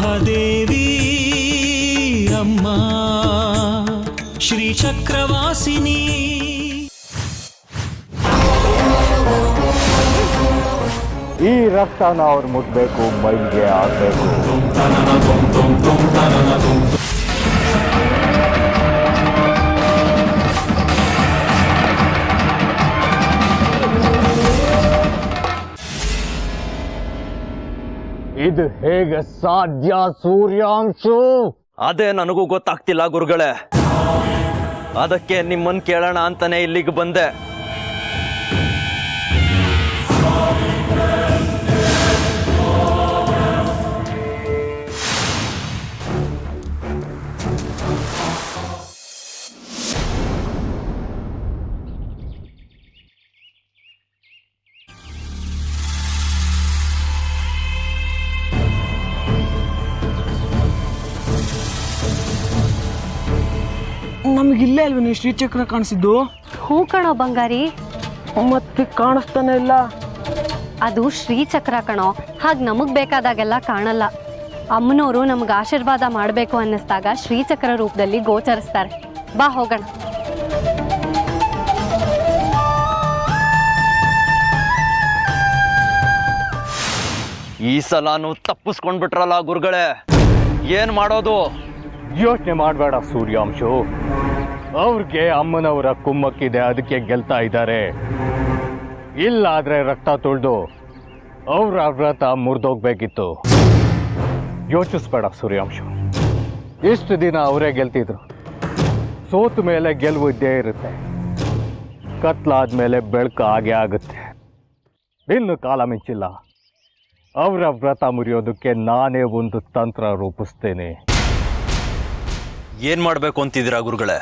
ಮಹಾದೇವಿ ಅಮ್ಮ ಶ್ರೀಚಕ್ರವಾಸಿನಿ. ಈ ರಕ್ತನ ಅವ್ರು ಮುಟ್ಬೇಕು, ಮೈಗೆ ಆಗಬೇಕು. ಇದು ಹೇಗೆ ಸಾಧ್ಯ ಸೂರ್ಯಾಂಶು? ಅದೇ ನನಗೂ ಗೊತ್ತಾಗ್ತಿಲ್ಲ ಗುರುಗಳೇ. ಅದಕ್ಕೆ ನಿಮ್ಮನ್ನು ಕೇಳೋಣ ಅಂತಾನೆ ಇಲ್ಲಿಗೆ ಬಂದೆ. ನಮಗಿಲ್ಲೇ ಅಲ್ವ ನೀವು ಶ್ರೀಚಕ್ರ ಕಾಣಿಸಿದ್ದು? ಹೂ ಕಣೋ ಬಂಗಾರಿ. ಮತ್ತೆ ಕಾಣಿಸ್ತಾನೆ ಇಲ್ಲ. ಅದು ಶ್ರೀಚಕ್ರ ಕಣೋ, ಹಾಗೆ ನಮಗ್ ಬೇಕಾದಾಗೆಲ್ಲ ಕಾಣಲ್ಲ. ಅಮ್ಮನವರು ನಮ್ಗೆ ಆಶೀರ್ವಾದ ಮಾಡಬೇಕು ಅನ್ನಿಸ್ದಾಗ ಶ್ರೀಚಕ್ರ ರೂಪದಲ್ಲಿ ಗೋಚರಿಸ್ತಾರೆ. ಬಾ ಹೋಗೋಣ. ಈ ಸಲಾನು ತಪ್ಪಿಸ್ಕೊಂಡ್ಬಿಟ್ರಲ್ಲ ಗುರುಗಳೇ, ಏನ್ ಮಾಡೋದು? ಯೋಚನೆ ಮಾಡಬೇಡ ಸೂರ್ಯಾಂಶು. ಅವ್ರಿಗೆ ಅಮ್ಮನವರ ಕುಮ್ಮಕ್ಕಿದೆ, ಅದಕ್ಕೆ ಗೆಲ್ತಾ ಇದ್ದಾರೆ. ಇಲ್ಲಾದ್ರೆ ರಕ್ತ ತುಳಿದು ಅವ್ರ ವ್ರತ ಮುರಿದೋಗ್ಬೇಕಿತ್ತು. ಯೋಚಿಸ್ಬೇಡ ಸೂರ್ಯಾಂಶು. ಇಷ್ಟು ದಿನ ಅವರೇ ಗೆಲ್ತಿದ್ರು. ಸೋತ ಮೇಲೆ ಗೆಲುವು ಇದ್ದೇ ಇರುತ್ತೆ. ಕತ್ಲಾದ್ಮೇಲೆ ಬೆಳಕು ಹಾಗೆ ಆಗುತ್ತೆ. ಇನ್ನು ಕಾಲ ಮಿಂಚಿಲ್ಲ. ಅವರ ವ್ರತ ಮುರಿಯೋದಕ್ಕೆ ನಾನೇ ಒಂದು ತಂತ್ರ ರೂಪಿಸ್ತೇನೆ. ಏನ್ ಮಾಡ್ಬೇಕು ಅಂತಿದ್ದೀರಾ ಗುರುಗಳೇ?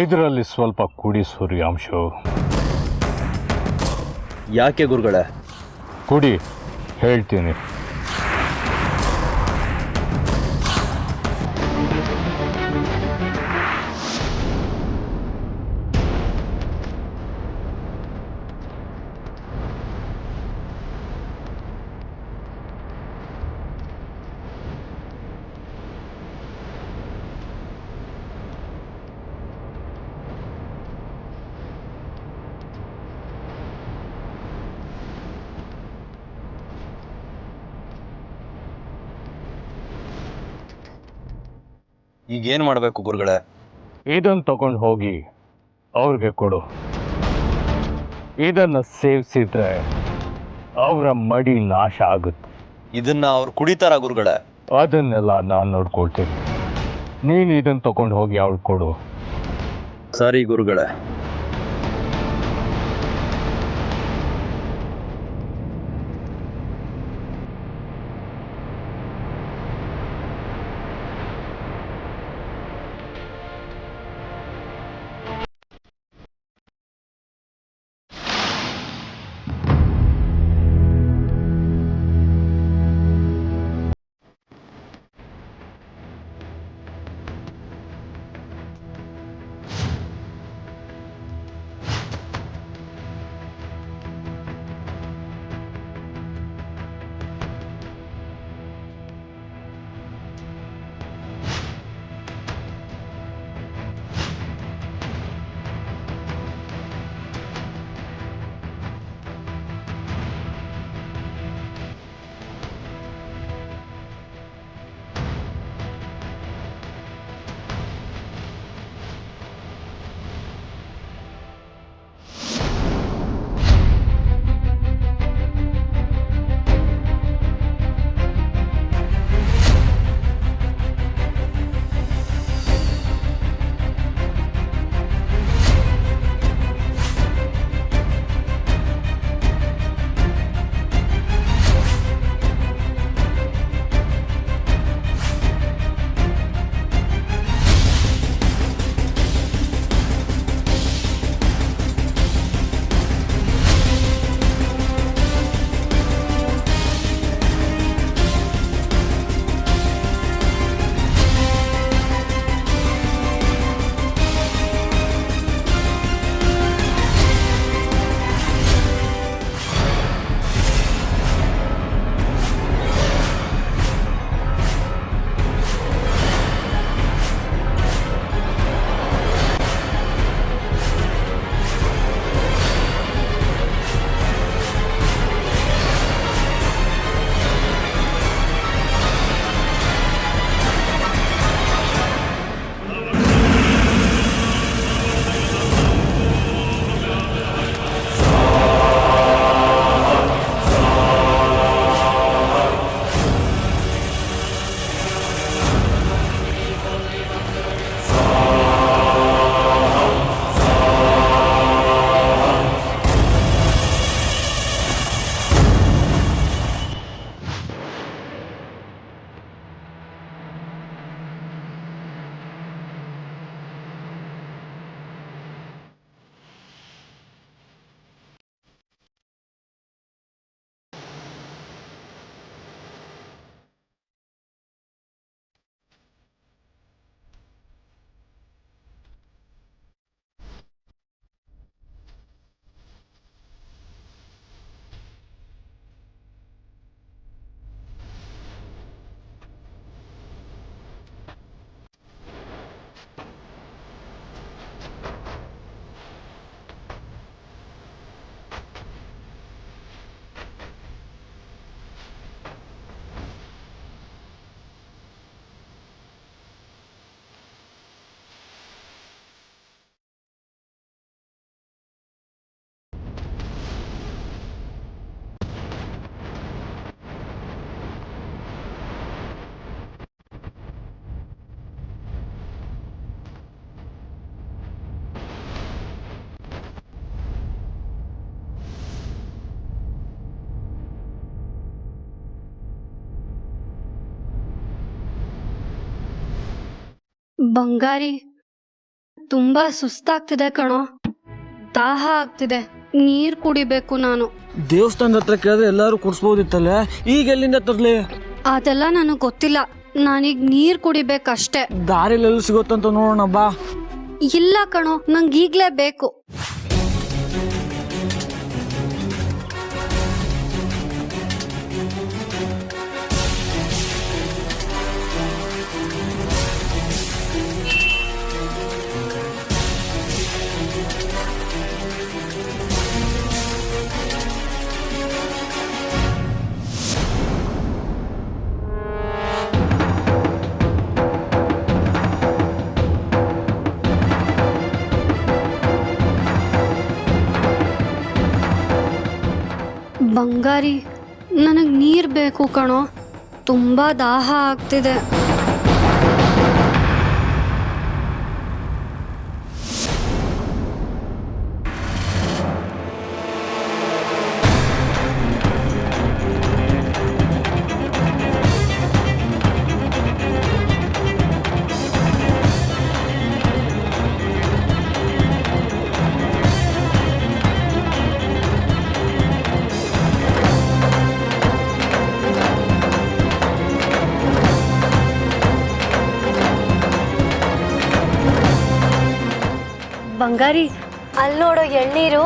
ಇದರಲ್ಲಿ ಸ್ವಲ್ಪ ಕುಡಿ ಸೂರ್ಯಾಂಶು. ಯಾಕೆ ಗುರುಗಳೇ? ಕುಡಿ, ಹೇಳ್ತೀನಿ. ಈಗೇನ್ ಮಾಡ್ಬೇಕು ಗುರುಗಳೇ? ಇದನ್ನು ತಗೊಂಡು ಹೋಗಿ ಅವ್ರಿಗೆ ಕೊಡು. ಇದನ್ನು ಸೇವಿಸಿದ್ರೆ ಅವರ ಮಡಿ ನಾಶ ಆಗುತ್ತೆ. ಇದನ್ನ ಅವ್ರು ಕುಡಿತಾರ ಗುರುಗಳೇ? ಅದನ್ನೆಲ್ಲ ನಾನು ನೋಡ್ಕೊಳ್ತೀನಿ. ನೀನು ಇದನ್ನು ತಗೊಂಡು ಹೋಗಿ ಅವ್ಳು ಕೊಡು. ಸರಿ ಗುರುಗಳೇ. ಬಂಗಾರಿ ತುಂಬಾ ಸುಸ್ತಾಗ್ತಿದೆ ಕಣೋ, ದಾಹ ಆಗ್ತಿದೆ, ನೀರ್ ಕುಡಿಬೇಕು ನಾನು. ದೇವಸ್ಥಾನದ ಹತ್ರ ಕೇಳಿದ್ರೆ ಎಲ್ಲಾರು ಕುಡ್ಸ್ಬೋದಿತ್ತಲ್ಲ, ಈಗ ಎಲ್ಲಿಂದ ತರ್ಲಿ? ಅದೆಲ್ಲ ನನಗ್ ಗೊತ್ತಿಲ್ಲ, ನಾನೀಗ ನೀರ್ ಕುಡಿಬೇಕಷ್ಟೆ. ದಾರಿಲೆಲ್ಲ ಸಿಗುತ್ತಂತ ನೋಡೋಣ ಬಾ. ಇಲ್ಲ ಕಣೋ, ನಂಗೆ ಈಗ್ಲೇ ಬೇಕು. ಬಂಗಾರಿ, ನನಗ್ ನೀರ್ ಬೇಕು ಕಣೋ, ತುಂಬಾ ದಾಹ ಆಗ್ತಿದೆ. ಬಂಗಾರಿ, ಅಲ್ಲಿ ನೋಡೋ ಎಳ್ನೀರು.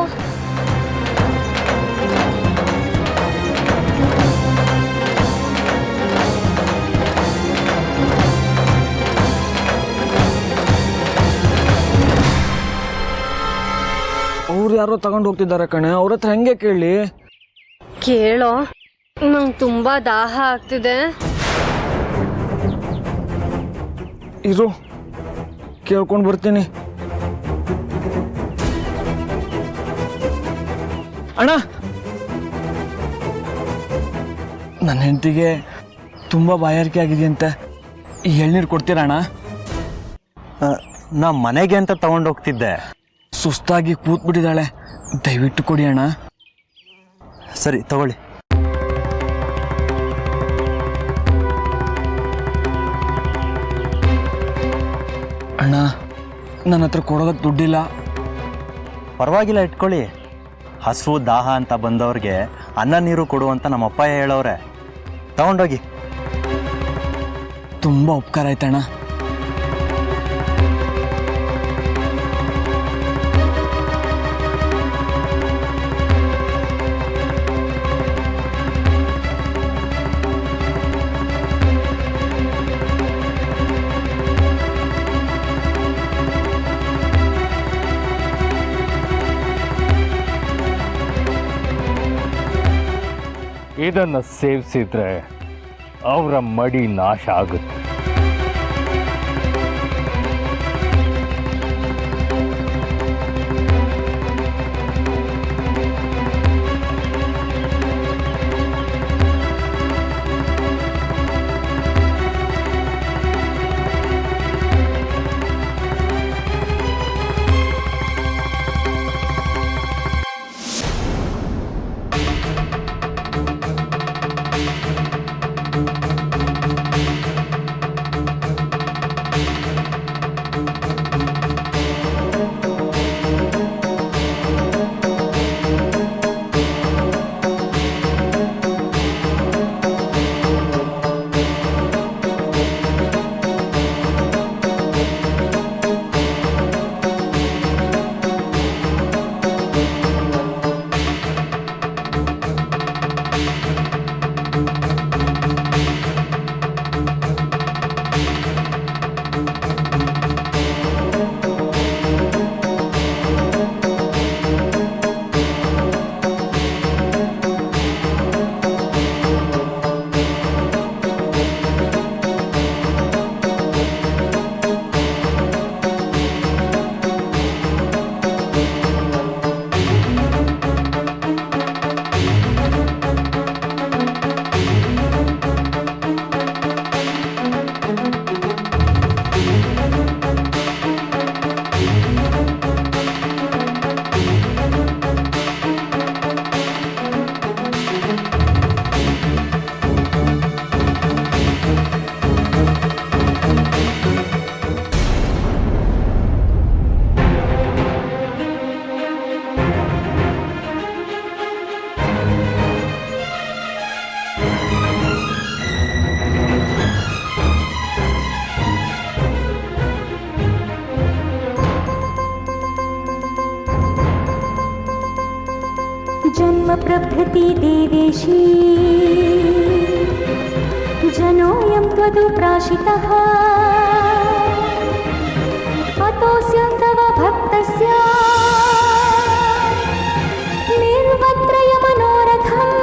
ಅವ್ರು ಯಾರೋ ತಗೊಂಡು ಹೋಗ್ತಿದ್ದಾರೆ ಕಣೆ, ಅವ್ರ ಹತ್ರ ಹೆಂಗೆ ಕೇಳಿ? ಕೇಳೋ, ನಂಗೆ ತುಂಬಾ ದಾಹ ಆಗ್ತಿದೆ. ಇರು, ಕೇಳ್ಕೊಂಡು ಬರ್ತೀನಿ. ಅಣ್ಣ, ನನ್ನ ಹೆಂಡತಿಗೆ ತುಂಬ ಬಾಯಾರಿಕೆ ಆಗಿದೆಯಂತೆ, ಈ ಎಳ್ನೀರು ಕೊಡ್ತೀರಾ ಅಣ್ಣ? ನಾ ಮನೆಗೆ ಅಂತ ತಗೊಂಡೋಗ್ತಿದ್ದೆ. ಸುಸ್ತಾಗಿ ಕೂತ್ಬಿಟ್ಟಿದ್ದಾಳೆ, ದಯವಿಟ್ಟು ಕೊಡಿ ಅಣ್ಣ. ಸರಿ ತಗೊಳ್ಳಿ. ಅಣ್ಣ, ನನ್ನ ಹತ್ರ ಕೊಡೋದಕ್ಕೆ ದುಡ್ಡಿಲ್ಲ. ಪರವಾಗಿಲ್ಲ, ಇಟ್ಕೊಳ್ಳಿ. ಹಸು ದಾಹ ಅಂತ ಬಂದವ್ರಿಗೆ ಅನ್ನ ನೀರು ಕೊಡು ಅಂತ ನಮ್ಮಪ್ಪ ಹೇಳವ್ರೆ. ತಗೊಂಡೋಗಿ. ತುಂಬ ಉಪಕಾರ ಆಯ್ತಣ್ಣ. ಇದನ್ನು ಸೇವಿಸಿದ್ರೆ ಅವರ ಮಡಿ ನಾಶ ಆಗುತ್ತೆ. प्रभृति देवेशी जनोऽयं त्वदुप्राशितः अतोऽस्यं तव भक्तस्य निर्वत्रयमनोरथम्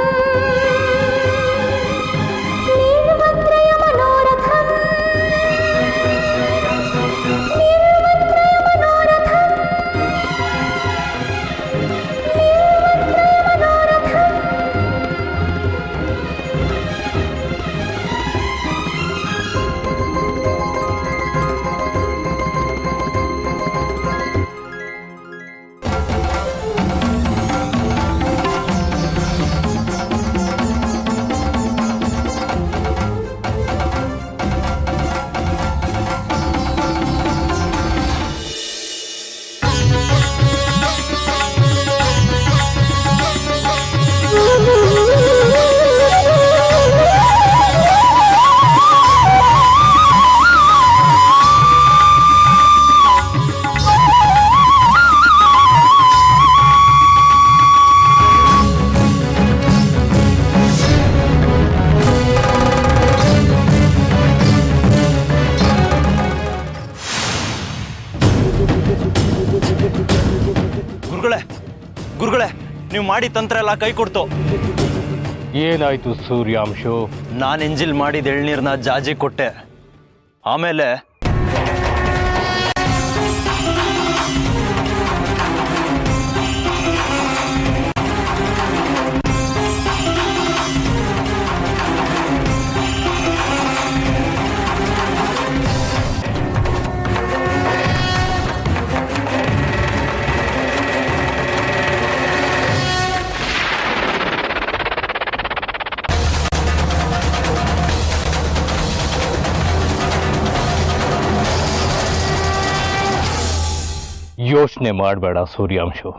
ಗುರುಗಳೇ, ನೀವು ಮಾಡಿ ತಂತ್ರ ಎಲ್ಲ ಕೈ ಕೊಡ್ತು. ಏನಾಯ್ತು ಸೂರ್ಯಾಂಶು? ನಾನು ಎಂಜಿಲ್ ಮಾಡಿದ ಎಳ್ನೀರನ್ನ ಜಾಜಿ ಕೊಟ್ಟೆ. ಆಮೇಲೆ ಯೋಚನೆ ಮಾಡಬೇಡ ಸೂರ್ಯಾಂಶು.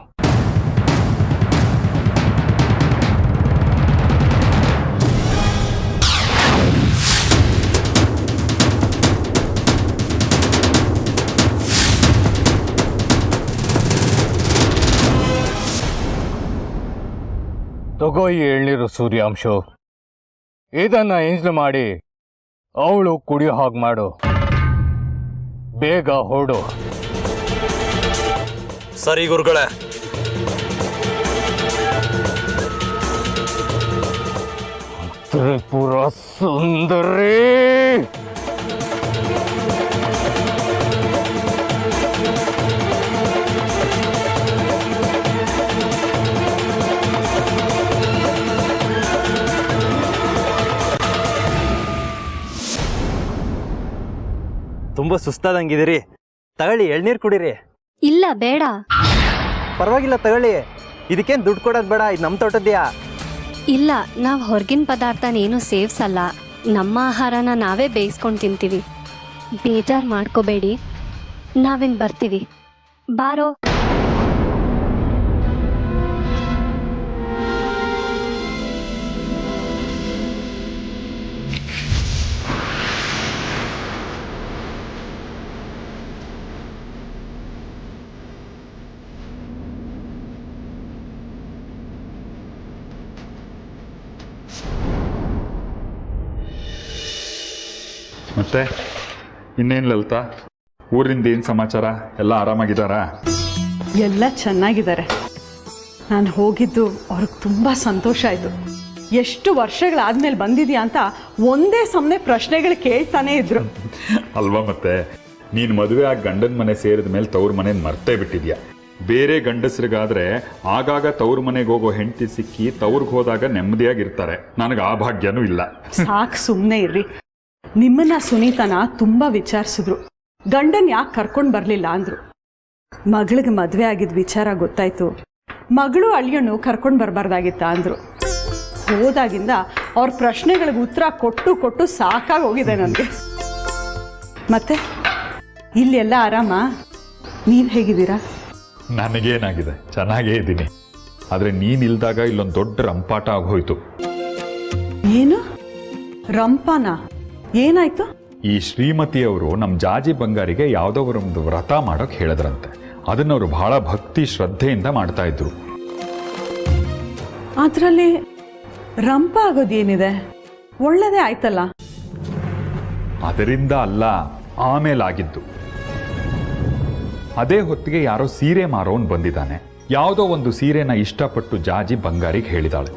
ತಗೋ ಈ ಎಳ್ನೀರು ಸೂರ್ಯಾಂಶು. ಇದನ್ನ ಎಂಜಲು ಮಾಡಿ ಅವಳು ಕುಡಿಯೋ ಹಾಗೆ ಮಾಡು. ಬೇಗ ಹೊರಡು. ಸರಿ ಗುರುಗಳೇ. ತ್ರಿಪುರ ಸುಂದರಿ, ತುಂಬಾ ಸುಸ್ತಾದಂಗಿದ್ದೀರಿ, ತಗೊಳ್ಳಿ ಎಳ್ನೀರು ಕುಡೀರಿ. ಇಲ್ಲ ಬೇಡ. ಪರವಾಗಿಲ್ಲ ತಗೊಳ್ಳಿ, ಇದಕ್ಕೇನು ದುಡ್ಡು ಕೊಡೋದು ಬೇಡ, ಇದು ನಮ್ಮ ತೋಟದ್ಯಾ. ಇಲ್ಲ, ನಾವು ಹೊರಗಿನ ಪದಾರ್ಥನೇನು ಸೇವ್ಸಲ್ಲ. ನಮ್ಮ ಆಹಾರನ ನಾವೇ ಬೇಯಿಸ್ಕೊಂಡು ತಿಂತೀವಿ. ಬೇಜಾರು ಮಾಡ್ಕೋಬೇಡಿ, ನಾವಿನ್ ಬರ್ತೀವಿ. ಬಾರೋ. ಮತ್ತೆ ಇನ್ನೇನು ಲಲಿತಾ, ಊರಿಂದ ಏನು ಸಮಾಚಾರ? ಎಲ್ಲ ಆರಾಮಾಗಿದ್ದಾರಾ? ಎಲ್ಲ ಚೆನ್ನಾಗಿದ್ದಾರೆ. ನಾನು ಹೋಗಿದ್ದು ಅವ್ರಿಗೆ ತುಂಬ ಸಂತೋಷ ಆಯಿತು. ಎಷ್ಟು ವರ್ಷಗಳಾದ್ಮೇಲೆ ಬಂದಿದ್ಯಾ ಅಂತ ಒಂದೇ ಸಮನೆ ಪ್ರಶ್ನೆಗಳು ಕೇಳ್ತಾನೆ ಇದ್ರು. ಅಲ್ವಾ, ಮತ್ತೆ ನೀನು ಮದುವೆ ಆಗಿ ಗಂಡನ ಮನೆ ಸೇರಿದ ಮೇಲೆ ತವ್ರ ಮನೆ ಮರ್ತೇ ಬಿಟ್ಟಿದ್ಯಾ. ಬೇರೆ ಗಂಡಸರಿಗಾದ್ರೆ ಆಗಾಗ ತವ್ರ ಮನೆಗೆ ಹೋಗೋ ಹೆಂಡತಿ ಸಿಕ್ಕಿ ತವ್ರಿಗೆ ಹೋದಾಗ ನೆಮ್ಮದಿಯಾಗಿರ್ತಾರೆ. ನನಗೆ ಆ ಭಾಗ್ಯನೂ ಇಲ್ಲ. ಸಾಕು, ಸುಮ್ಮನೆ ಇರ್ರಿ. ನಿಮ್ಮನ್ನ ಸುನೀತನ ತುಂಬ ವಿಚಾರಿಸಿದ್ರು. ಗಂಡನ್ ಯಾಕೆ ಕರ್ಕೊಂಡು ಬರಲಿಲ್ಲ ಅಂದ್ರು. ಮಗಳಿಗೆ ಮದುವೆ ಆಗಿದ್ದ ವಿಚಾರ ಗೊತ್ತಾಯ್ತು. ಮಗಳು ಅಳಿಯಣ್ಣು ಕರ್ಕೊಂಡು ಬರಬಾರ್ದಾಗಿತ್ತ ಅಂದ್ರು. ಹೋದಾಗಿಂದ ಅವ್ರ ಪ್ರಶ್ನೆಗಳಿಗೆ ಉತ್ತರ ಕೊಟ್ಟು ಕೊಟ್ಟು ಸಾಕಾಗಿ ಹೋಗಿದೆ ನನಗೆ. ಮತ್ತೆ ಇಲ್ಲೆಲ್ಲ ಆರಾಮ? ನೀವು ಹೇಗಿದ್ದೀರಾ? ನನಗೇನಾಗಿದೆ, ಚೆನ್ನಾಗೇ ಇದ್ದೀನಿ. ಆದರೆ ನೀನಿಲ್ದಾಗ ಇಲ್ಲೊಂದು ದೊಡ್ಡ ರಂಪಾಟ ಆಗೋಯ್ತು. ಏನು ರಂಪಾನ? ಏನಾಯ್ತು? ಈ ಶ್ರೀಮತಿಯವರು ನಮ್ಮ ಜಾಜಿ ಬಂಗಾರಿಗೆ ಯಾವುದೋ ಒಂದು ವ್ರತ ಮಾಡೋಕೆ ಹೇಳಿದ್ರಂತೆ. ಅದನ್ನವರು ಬಹಳ ಭಕ್ತಿ ಶ್ರದ್ಧೆಯಿಂದ ಮಾಡ್ತಾ ಇದ್ರು. ಅದರಲ್ಲಿ ರಂಪ ಆಗೋದೇನಿದೆ? ಒಳ್ಳೇದೇ ಆಯ್ತಲ್ಲ. ಅದರಿಂದ ಅಲ್ಲ, ಆಮೇಲಾಗಿದ್ದು. ಅದೇ ಹೊತ್ತಿಗೆ ಯಾರೋ ಸೀರೆ ಮಾರೋನ್ ಬಂದಿದ್ದಾನೆ. ಯಾವುದೋ ಒಂದು ಸೀರೆನ ಇಷ್ಟಪಟ್ಟು ಜಾಜಿ ಬಂಗಾರಿಗೆ ಹೇಳಿದಾಳೆ.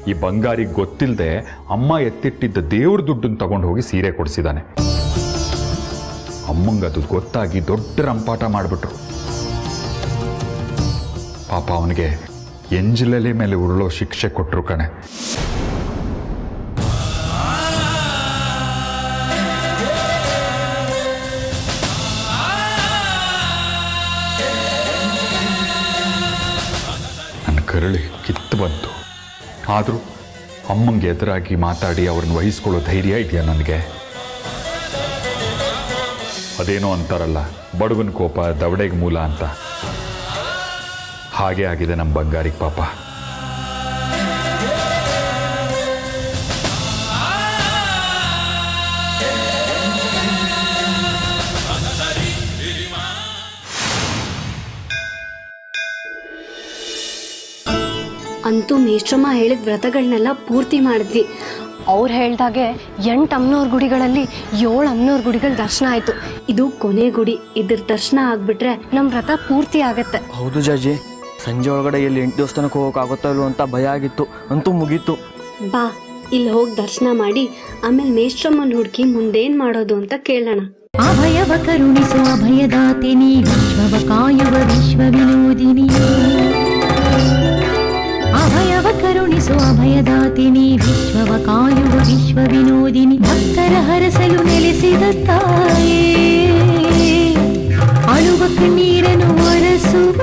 ಈ ಬಂಗಾರಿಗೆ ಗೊತ್ತಿಲ್ಲದೆ ಅಮ್ಮ ಎತ್ತಿಟ್ಟಿದ್ದ ದೇವ್ರ ದುಡ್ಡನ್ನು ತಗೊಂಡು ಹೋಗಿ ಸೀರೆ ಕೊಡಿಸಿದಾನೆ. ಅಮ್ಮಂಗದು ಗೊತ್ತಾಗಿ ದೊಡ್ಡ ರಂಪಾಟ ಮಾಡಿಬಿಟ್ರು. ಪಾಪ ಅವನಿಗೆ ಎಂಜಲಲೆ ಮೇಲೆ ಉರುಳೋ ಶಿಕ್ಷೆ ಕೊಟ್ಟರು ಕಣೆ. ನನ್ನ ಕರಳು ಕಿತ್ತು ಬಂತು. ಆದರೂ ಅಮ್ಮಂಗೆ ಎದುರಾಗಿ ಮಾತಾಡಿ ಅವ್ರನ್ನ ವಹಿಸ್ಕೊಳ್ಳೋ ಧೈರ್ಯ ಇದೆಯಾ ನನಗೆ? ಅದೇನೋ ಅಂತಾರಲ್ಲ, ಬಡವನ ಕೋಪ ದವಡೆಗೆ ಮೂಲ ಅಂತ. ಹಾಗೆ ಆಗಿದೆ ನಮ್ಮ ಬಂಗಾರಿಗೆ ಪಾಪ. ಅಂತೂ ಮೇಷ್ಟ್ರಮ್ಮ ಹೇಳಿದ ವ್ರತಗಳನ್ನೆಲ್ಲ ಪೂರ್ತಿ ಮಾಡಿದ್ವಿ. ಅವ್ರು ಹೇಳ್ದಾಗೆ 8 ಅಮ್ಮನವ್ರ ಗುಡಿಗಳಲ್ಲಿ 7 ಅಮ್ಮನವ್ರ ಗುಡಿಗಳ ದರ್ಶನ ಆಯಿತು. ಇದು ಕೊನೆ ಗುಡಿ. ಇದ್ರ ದರ್ಶನ ಆಗ್ಬಿಟ್ರೆ ನಮ್ಮ ವ್ರತ ಪೂರ್ತಿ ಆಗತ್ತೆ. ಹೌದು ಜಾಜಿ, ಸಂಜೆ ಒಳಗಡೆ ಎಲ್ಲಿ 8 ದೇವಸ್ಥಾನಕ್ಕೆ ಹೋಗೋಕ್ಕಾಗುತ್ತೋ ಇಲ್ವೋ ಅಂತ ಭಯ ಆಗಿತ್ತು. ಅಂತೂ ಮುಗೀತು. ಬಾ, ಇಲ್ಲಿ ಹೋಗಿ ದರ್ಶನ ಮಾಡಿ ಆಮೇಲೆ ಮೇಷ್ಟ್ರಮ್ಮನ ಹುಡುಕಿ ಮುಂದೇನು ಮಾಡೋದು ಅಂತ ಕೇಳೋಣ. ಅಭಯವ ಕರುಣಿಸುವ ಅಭಯದಾತಿನಿ, ವಿಶ್ವವ ಕಾಯುವ ವಿಶ್ವ ವಿನೋದಿನಿ. ಅಭಯವ ಕರುಣಿಸುವ ಅಭಯದಾತಿನಿ, ವಿಶ್ವವ ಕಾಯುವ ವಿಶ್ವ ವಿನೋದಿನಿ. ಭಕ್ತರ ಹರಸಲು ನೆಲೆಸಿದ ತಾಯೇ, ಅಳುವ ಕಣ್ಣೀರನ್ನು ಒರೆಸುವ